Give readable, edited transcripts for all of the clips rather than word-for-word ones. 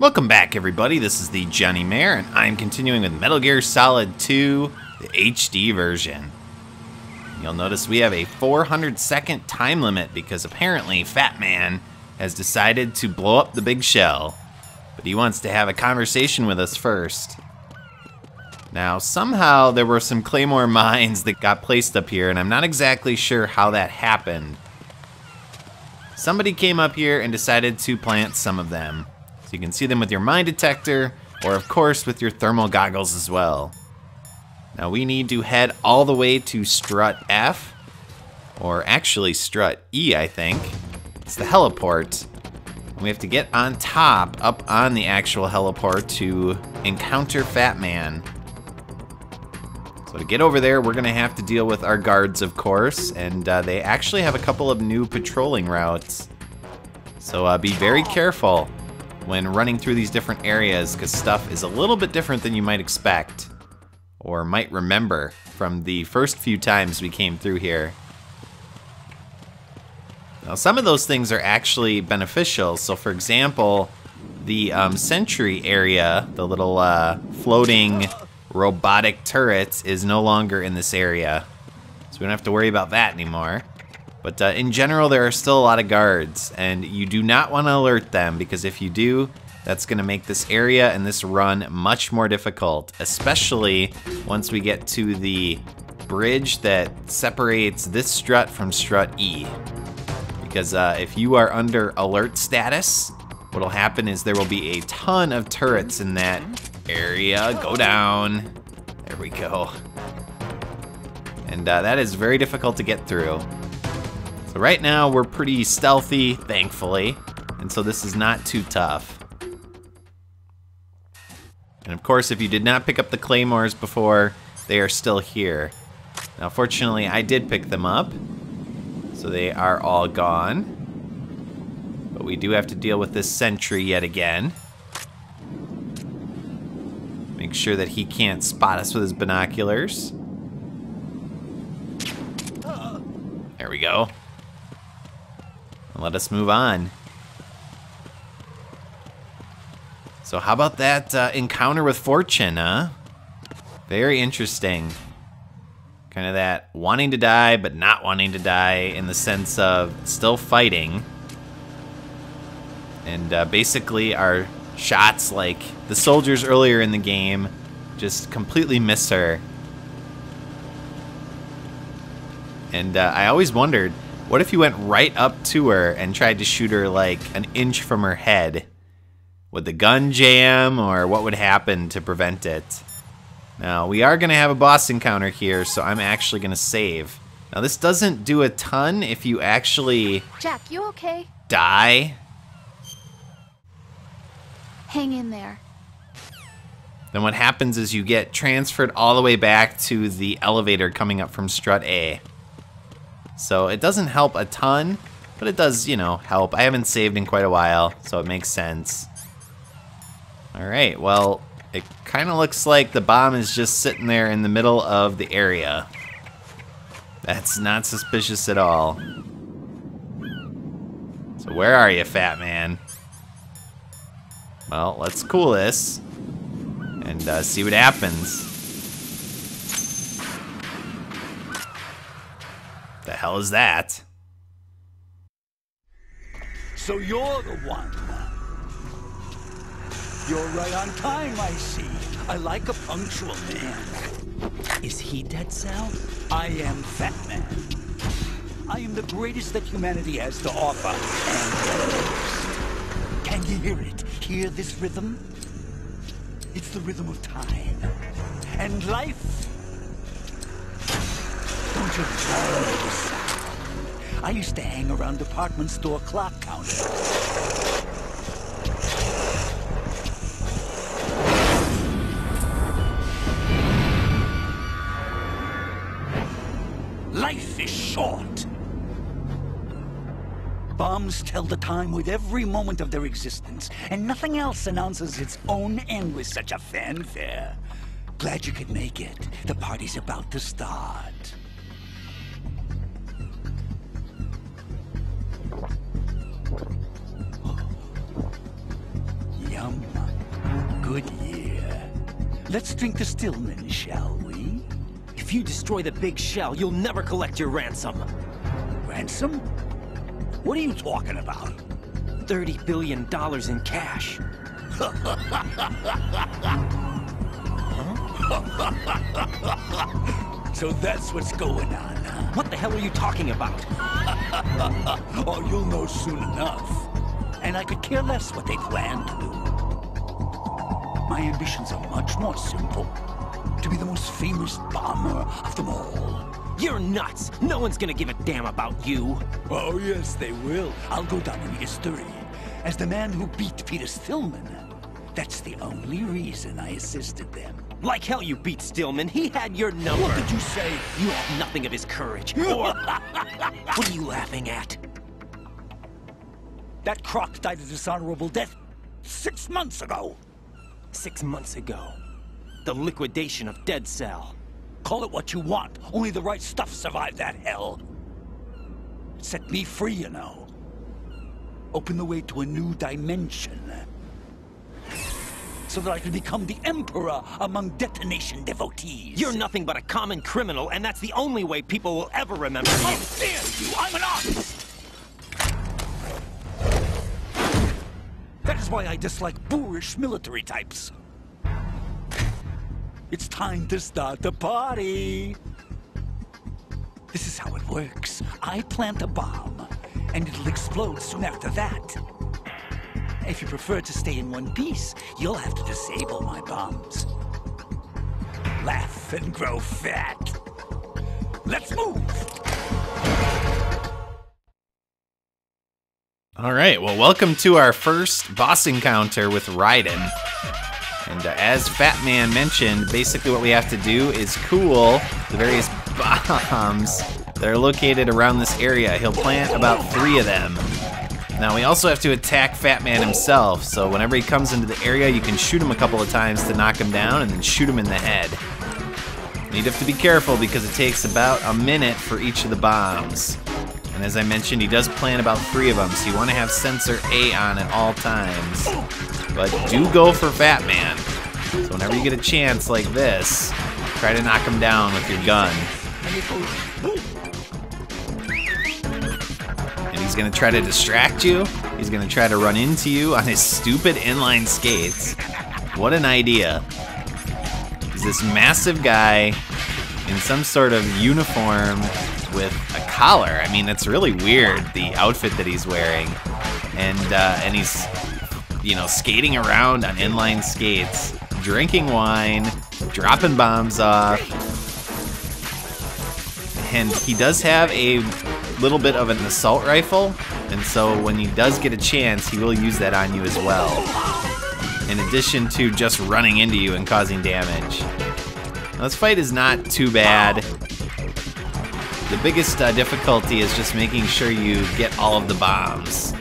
Welcome back, everybody. This is the thejonnymar, and I'm continuing with Metal Gear Solid 2, the HD version. You'll notice we have a 400-second time limit because apparently Fatman has decided to blow up the big shell, but he wants to have a conversation with us first. Now, somehow there were some Claymore mines that got placed up here, and I'm not exactly sure how that happened. Somebody came up here and decided to plant some of them. So you can see them with your mine detector, or of course with your thermal goggles as well. Now we need to head all the way to strut F, or actually strut E, I think. It's the heliport. And we have to get on top, up on the actual heliport to encounter Fatman. So to get over there, we're gonna have to deal with our guards, of course, and they actually have a couple of new patrolling routes. So be very careful when running through these different areas, because stuff is a little bit different than you might expect, or might remember from the first few times we came through here. Now, some of those things are actually beneficial. So for example, the sentry area, the little floating robotic turret, is no longer in this area. So we don't have to worry about that anymore. But in general, there are still a lot of guards, and you do not want to alert them, because if you do, that's going to make this area and this run much more difficult, especially once we get to the bridge that separates this strut from strut E. Because if you are under alert status, what will happen is there will be a ton of turrets in that area. Go down. There we go. And that is very difficult to get through. So right now we're pretty stealthy, thankfully, and so this is not too tough. And of course, if you did not pick up the claymores before, they are still here. Now fortunately I did pick them up, so they are all gone. But we do have to deal with this sentry yet again. Make sure that he can't spot us with his binoculars. There we go. Let us move on. So how about that encounter with Fortune, huh? Very interesting. Kind of that wanting to die, but not wanting to die, in the sense of still fighting. And basically our shots, like the soldiers earlier in the game, just completely miss her. And I always wondered, what if you went right up to her and tried to shoot her like an inch from her head? Would the gun jam, or what would happen to prevent it? Now, we are going to have a boss encounter here, so I'm actually going to save. Now, this doesn't do a ton if you actually... Jack, you okay? Die. Hang in there. Then what happens is you get transferred all the way back to the elevator coming up from strut A. So it doesn't help a ton, but it does, you know, help. I haven't saved in quite a while, so it makes sense. Alright, well, it kind of looks like the bomb is just sitting there in the middle of the area. That's not suspicious at all. So where are you, Fatman? Well, let's cool this and see what happens. The hell is that? So you're the one. You're right on time, I see. I like a punctual man. Is he Dead Cell? I am Fatman. I am the greatest that humanity has to offer, and can you hear it? Hear this rhythm? It's the rhythm of time and life. Don't you try this? I used to hang around department store clock counters. Life is short. bombs tell the time with every moment of their existence, and nothing else announces its own end with such a fanfare. Glad you could make it. The party's about to start. Yum. Good year. Let's drink the Stillman, shall we? If you destroy the big shell, you'll never collect your ransom. Ransom? What are you talking about? $30 billion in cash. So that's what's going on, huh? What the hell are you talking about? Oh, you'll know soon enough. And I could care less what they plan to do. My ambitions are much more simple. To be the most famous bomber of them all. You're nuts! No one's gonna give a damn about you. Oh, yes, they will. I'll go down in history as the man who beat Peter Stillman. That's the only reason I assisted them. Like hell you beat Stillman. He had your number. What did you say? You have nothing of his courage. Or... What are you laughing at? That croc died a dishonorable death 6 months ago. 6 months ago. The liquidation of Dead Cell. Call it what you want. Only the right stuff survived that hell. Set me free, you know. Open the way to a new dimension. So that I can become the emperor among detonation devotees. You're nothing but a common criminal, and that's the only way people will ever remember you. How dare you! I'm an artist! That is why I dislike boorish military types. It's time to start the party. This is how it works. I plant a bomb, and it'll explode soon after that. If you prefer to stay in one piece, you'll have to disable my bombs. Laugh and grow fat. Let's move! All right, well, welcome to our first boss encounter with Raiden. And as Fatman mentioned, basically what we have to do is cool the various bombs that are located around this area. He'll plant about 3 of them. Now we also have to attack Fatman himself, so whenever he comes into the area, you can shoot him a couple of times to knock him down and then shoot him in the head. And you'd have to be careful because it takes about a minute for each of the bombs. And as I mentioned, he does plant about 3 of them, so you want to have sensor A on at all times. But do go for Fatman. So whenever you get a chance like this, try to knock him down with your gun. And he's going to try to distract you. He's going to try to run into you on his stupid inline skates. What an idea. He's this massive guy in some sort of uniform with a collar. I mean, it's really weird, the outfit that he's wearing. And he's, you know, skating around on inline skates, drinking wine, dropping bombs off. And he does have a little bit of an assault rifle, and so when he does get a chance, he will use that on you as well, in addition to just running into you and causing damage. Now, this fight is not too bad. The biggest difficulty is just making sure you get all of the bombs.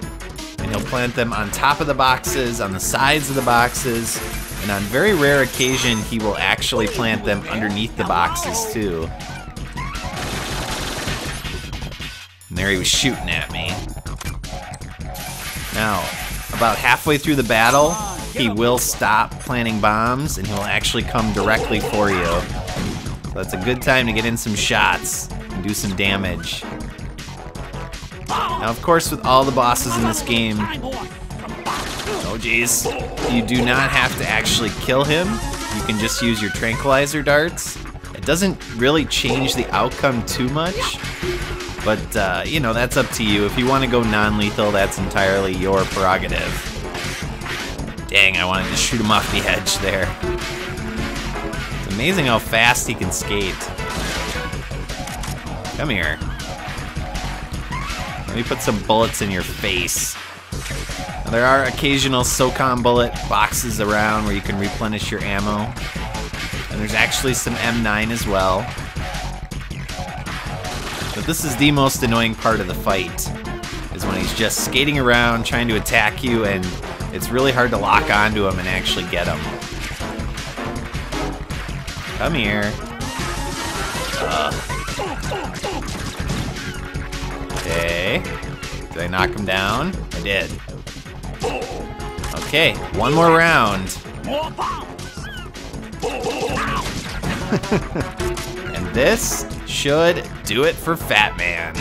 And he'll plant them on top of the boxes, on the sides of the boxes, and on very rare occasion, he will actually plant them underneath the boxes too. And there he was shooting at me. Now, about halfway through the battle, he will stop planting bombs and he will actually come directly for you. So that's a good time to get in some shots and do some damage. Now, of course, with all the bosses in this game, oh geez, you do not have to actually kill him. You can just use your tranquilizer darts. It doesn't really change the outcome too much, but you know, that's up to you. If you want to go non-lethal, that's entirely your prerogative. Dang, I wanted to shoot him off the edge there. It's amazing how fast he can skate. Come here. Let me put some bullets in your face. Now, there are occasional SOCOM bullet boxes around where you can replenish your ammo. And there's actually some M9 as well. But this is the most annoying part of the fight, is when he's just skating around trying to attack you, and it's really hard to lock onto him and actually get him. Come here. Okay. Did I knock him down? I did. Okay, one more round. And this should do it for Fatman.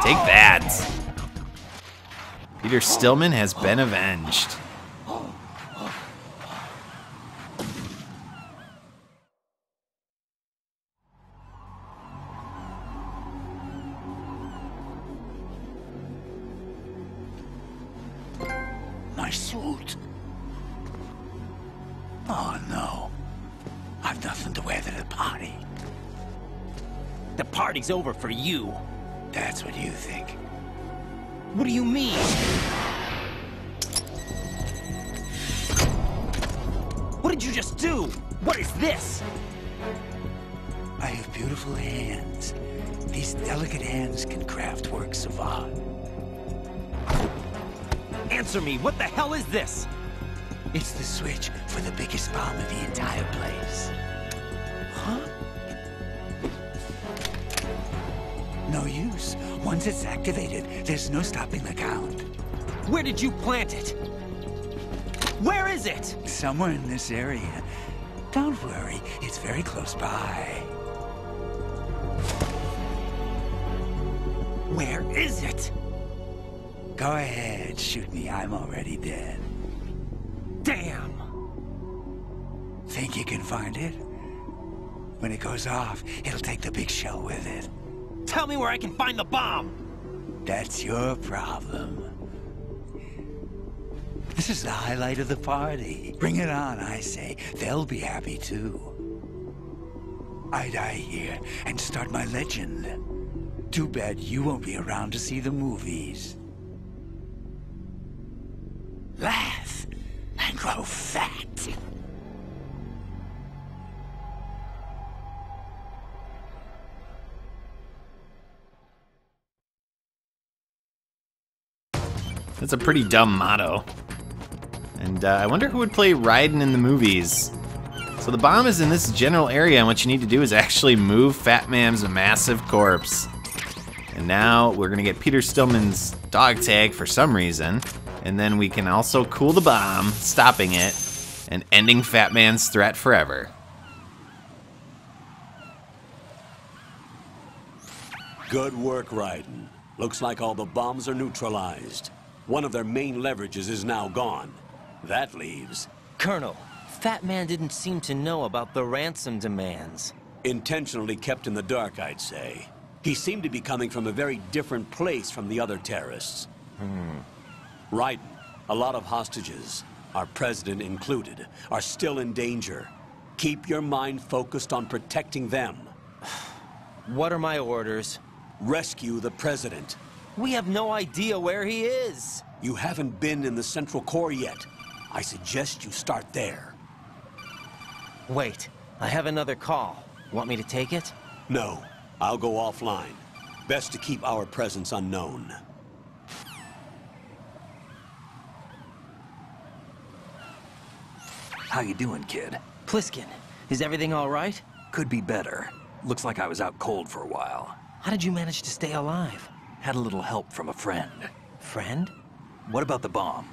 Take that. Peter Stillman has been avenged. My suit. Oh no. I've nothing to wear to the party. The party's over for you. That's what you think. What do you mean? What did you just do? What is this? I have beautiful hands. These delicate hands can craft works of art. Answer me, what the hell is this? It's the switch for the biggest bomb in the entire place. Huh? No use. Once it's activated, there's no stopping the count. Where did you plant it? Where is it? Somewhere in this area. Don't worry, it's very close by. Where is it? Go ahead, shoot me. I'm already dead. Damn! Think you can find it? When it goes off, it'll take the big shell with it. Tell me where I can find the bomb! That's your problem. This is the highlight of the party. Bring it on, I say. They'll be happy too. I die here and start my legend. Too bad you won't be around to see the movies. Laugh and grow fat. That's a pretty dumb motto. And I wonder who would play Raiden in the movies. So the bomb is in this general area, and what you need to do is actually move Fatman's massive corpse. And now we're gonna get Peter Stillman's dog tag for some reason. And then we can also cool the bomb, stopping it, and ending Fatman's threat forever. Good work, Raiden. Looks like all the bombs are neutralized. One of their main leverages is now gone. That leaves... Colonel, Fatman didn't seem to know about the ransom demands. Intentionally kept in the dark, I'd say. He seemed to be coming from a very different place from the other terrorists. Raiden, a lot of hostages, our president included, are still in danger. Keep your mind focused on protecting them. What are my orders? Rescue the president. We have no idea where he is. You haven't been in the Central Core yet. I suggest you start there. Wait, I have another call. Want me to take it? No, I'll go offline. Best to keep our presence unknown. How you doing, kid? Pliskin, is everything all right? Could be better. Looks like I was out cold for a while. How did you manage to stay alive? Had a little help from a friend. Friend? What about the bomb?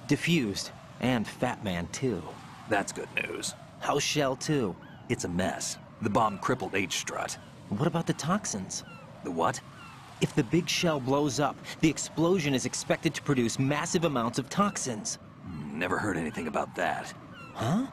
Diffused. And Fatman, too. That's good news. How's Shell, too? It's a mess. The bomb crippled H-Strut. What about the toxins? The what? If the big shell blows up, the explosion is expected to produce massive amounts of toxins. Never heard anything about that. Huh?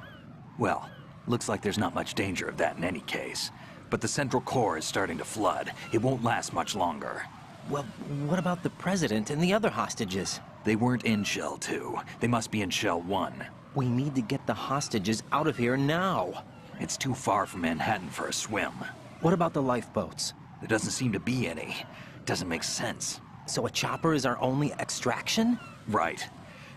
Well, looks like there's not much danger of that in any case. But the Central Core is starting to flood. It won't last much longer. Well, what about the president and the other hostages? They weren't in Shell 2. They must be in Shell 1. We need to get the hostages out of here now. It's too far from Manhattan for a swim. What about the lifeboats? There doesn't seem to be any. Doesn't make sense. So a chopper is our only extraction? Right.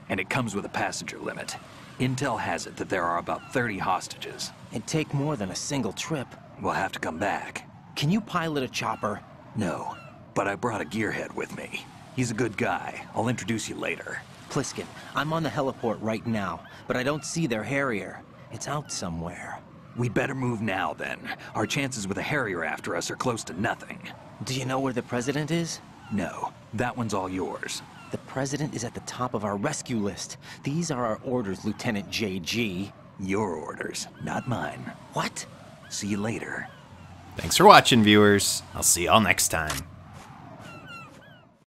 And it comes with a passenger limit. Intel has it that there are about 30 hostages. It'd take more than a single trip. We'll have to come back. Can you pilot a chopper? No, but I brought a gearhead with me. He's a good guy. I'll introduce you later. Pliskin, I'm on the heliport right now, but I don't see their Harrier. It's out somewhere. We'd better move now, then. Our chances with a Harrier after us are close to nothing. Do you know where the President is? No, that one's all yours. The President is at the top of our rescue list. These are our orders, Lieutenant JG. Your orders, not mine. What? See you later. Thanks for watching, viewers. I'll see y'all next time.